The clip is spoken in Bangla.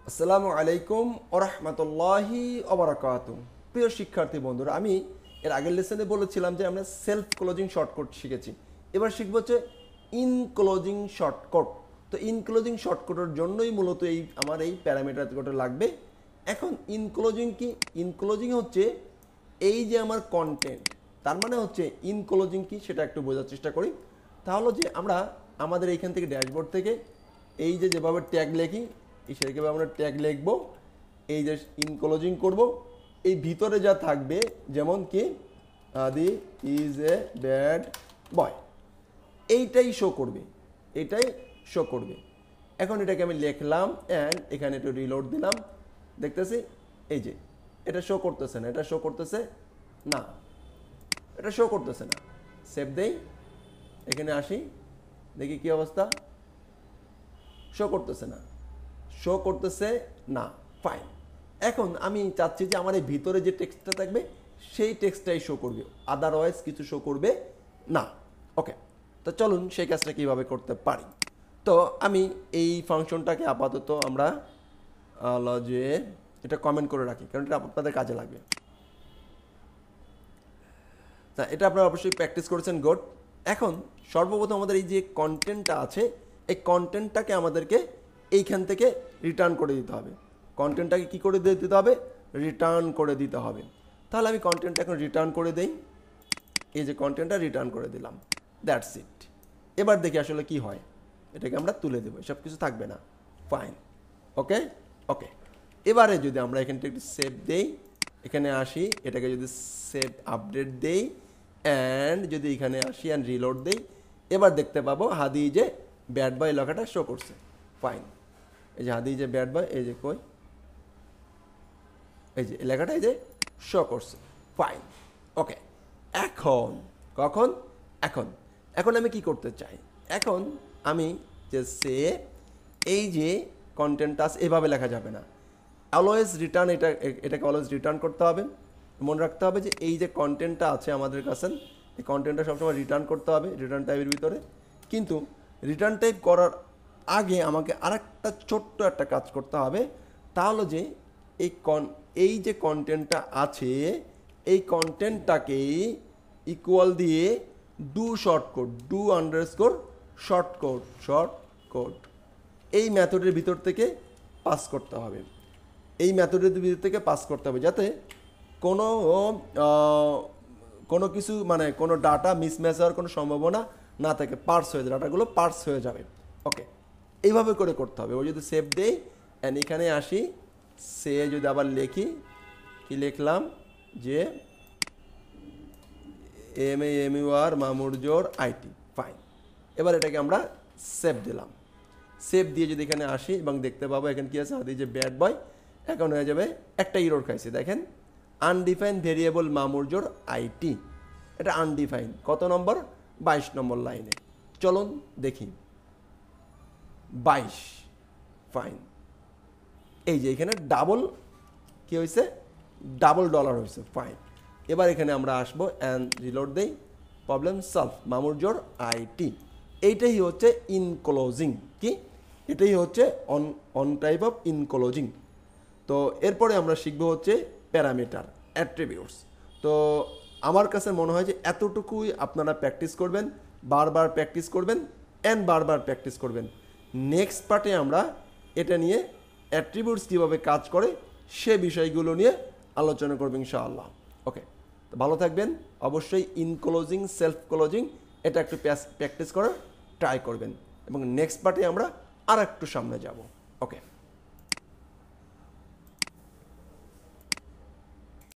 আসসালামু আলাইকুম ওরহমতুল্লাহি ওবরাকাতুহু। প্রিয় শিক্ষার্থী বন্ধুরা, আমি এর আগের লেসনে বলেছিলাম যে আমরা সেলফ ক্লোজিং শর্টকাট শিখেছি। এবার শিখবো হচ্ছে ইনক্লোজিং শর্টকাট। তো ইনক্লোজিং শর্টকাটের জন্যই মূলত আমার এই প্যারামিটারটা লাগবে। এখন ইনক্লোজিং কি? ইনক্লোজিং হচ্ছে এই যে আমার কন্টেন্ট, তার মানে হচ্ছে ইনক্লোজিং কি সেটা একটু বোঝার চেষ্টা করি। তাহলে যে আমরা আমাদের এইখান থেকে ড্যাশবোর্ড থেকে এই যে যেভাবে ট্যাগ লিখি সেভাবে আমরা ট্যাগ লিখব, এই যে ইনক্লোজিং করব, এই ভিতরে যা থাকবে যেমন কি আদি ইজ এ ব্যাড বয়, এইটাই শো করবে, এইটাই শো করবে। এখন এটাকে আমি লিখলাম অ্যান্ড এখানে একটু রিলোড দিলাম, দেখতেছি এই যে এটা শো করতেছে না, এটা শো করতেছে না, এটা শো করতেছে না। সেভ দেই, এখানে আসি, দেখি কি অবস্থা, শো করতেছে না, শো করতেছে না। ফাইন। এখন আমি চাচ্ছি যে আমার এই ভিতরে যে টেক্সটটা থাকবে সেই টেক্সটটাই শো করবে, আদারওয়াইজ কিছু শো করবে না। ওকে, তো চলুন সেই কাজটা কীভাবে করতে পারি। তো আমি এই ফাংশনটাকে আপাতত আমরা যে এটা কমেন্ট করে রাখি, কারণ এটা আপনাদের কাজে লাগবে। তা এটা আপনারা অবশ্যই প্র্যাকটিস করেছেন, গুড। এখন সর্বপ্রথম আমাদের এই যে কন্টেন্টটা আছে, এই কন্টেন্টটাকে আমাদেরকে এইখান থেকে রিটার্ন করে দিতে হবে। কন্টেন্টটাকে কী করে দিতে হবে? রিটার্ন করে দিতে হবে। তাহলে আমি কন্টেন্টটা এখন রিটার্ন করে দেই, এই যে কন্টেন্টটা রিটার্ন করে দিলাম, দ্যাটস ইট। এবার দেখি আসলে কি হয়, এটাকে আমরা তুলে দেবো, সব কিছু থাকবে না। ফাইন, ওকে ওকে। এবারে যদি আমরা এখান থেকে একটু সেভ দেই, এখানে আসি, এটাকে যদি সেভ আপডেট দেই অ্যান্ড যদি এখানে আসি অ্যান্ড রিলোড দেই, এবার দেখতে পাবো হাদি যে ব্যাড বয় লেখাটা শো করছে। ফাইন, এই যে হাদি যে ব্যাড বয়, এই যে কই, এই যে লেখাটা এই যে শো করছে। ফাইন, ওকে। এখন কখন? এখন এখন আমি কি করতে চাই? এখন আমি যে এই যে কন্টেন্টটা এভাবে লেখা যাবে না, অলওয়েজ রিটার্ন, এটাকে অলওয়েজ রিটার্ন করতে হবে। মনে রাখতে হবে যে এই যে কন্টেন্টটা আছে আমাদের কাছে, এই কন্টেন্টটা সবসময় রিটার্ন করতে হবে রিটার্ন টাইপের ভিতরে। কিন্তু রিটার্ন টাইপ করার আগে আমাকে আরেকটা ছোট্ট একটা কাজ করতে হবে। তাহলে যে এই যে কন্টেন্টটা আছে, এই কন্টেন্টটাকে ইকুয়াল দিয়ে do shortcode, do underscore shortcode এই মেথডের ভিতর থেকে পাস করতে হবে। এই মেথডের ভিতর থেকে পাস করতে হবে যাতে কোনো কিছু মানে কোনো ডাটা মিসম্যাচ হওয়ার কোনো সম্ভাবনা না থাকে, পার্স হয়ে যাবে, ডাটাগুলো পার্স হয়ে যাবে। ওকে, এইভাবে করে করতে হবে। ও যদি সেভ দেই অ্যান্ড এখানে আসি, সে যদি আবার লিখি, কি লিখলাম যে MAMUR মামুরজোর IT। ফাইন, এবার এটাকে আমরা সেভ দিলাম। সেভ দিয়ে যদি এখানে আসি এবং দেখতে পাবো এখানে কি আছে, হাদি যে ব্যাড বয়, এখন হয়ে যাবে একটা ইরর খাইছে, দেখেন আনডিফাইন ভেরিয়েবল মামুরজোর IT, এটা আনডিফাইন। কত নম্বর? 22 নম্বর লাইনে। চলুন দেখি, 22। ফাইন, এই যে এখানে ডাবল কি হয়েছে, ডাবল ডলার হয়েছে। ফাইন, এবার এখানে আমরা আসবো অ্যান্ড রিলোড দেই, প্রবলেম সলভ, মামুরজোর IT। এইটাই হচ্ছে ইনক্লোজিং। কি? এটাই হচ্ছে অন টাইপ অফ ইনক্লোজিং। তো এরপরে আমরা শিখবো হচ্ছে প্যারামিটার, অ্যাট্রিবিউটস। তো আমার কাছে মনে হয় যে এতটুকুই আপনারা প্র্যাকটিস করবেন, বারবার প্র্যাকটিস করবেন অ্যান্ড বারবার প্র্যাকটিস করবেন। নেক্সট পার্টে আমরা এটা নিয়ে অ্যাট্রিবিউটস কীভাবে কাজ করে সে বিষয়গুলো নিয়ে আলোচনা করব ইনশাআল্লাহ। ওকে, তো ভালো থাকবেন। অবশ্যই ইনক্লোজিং, সেলফ ক্লোজিং এটা একটু প্র্যাকটিস করার ট্রাই করবেন এবং নেক্সট পার্টে আমরা আর একটু সামনে যাব। ওকে।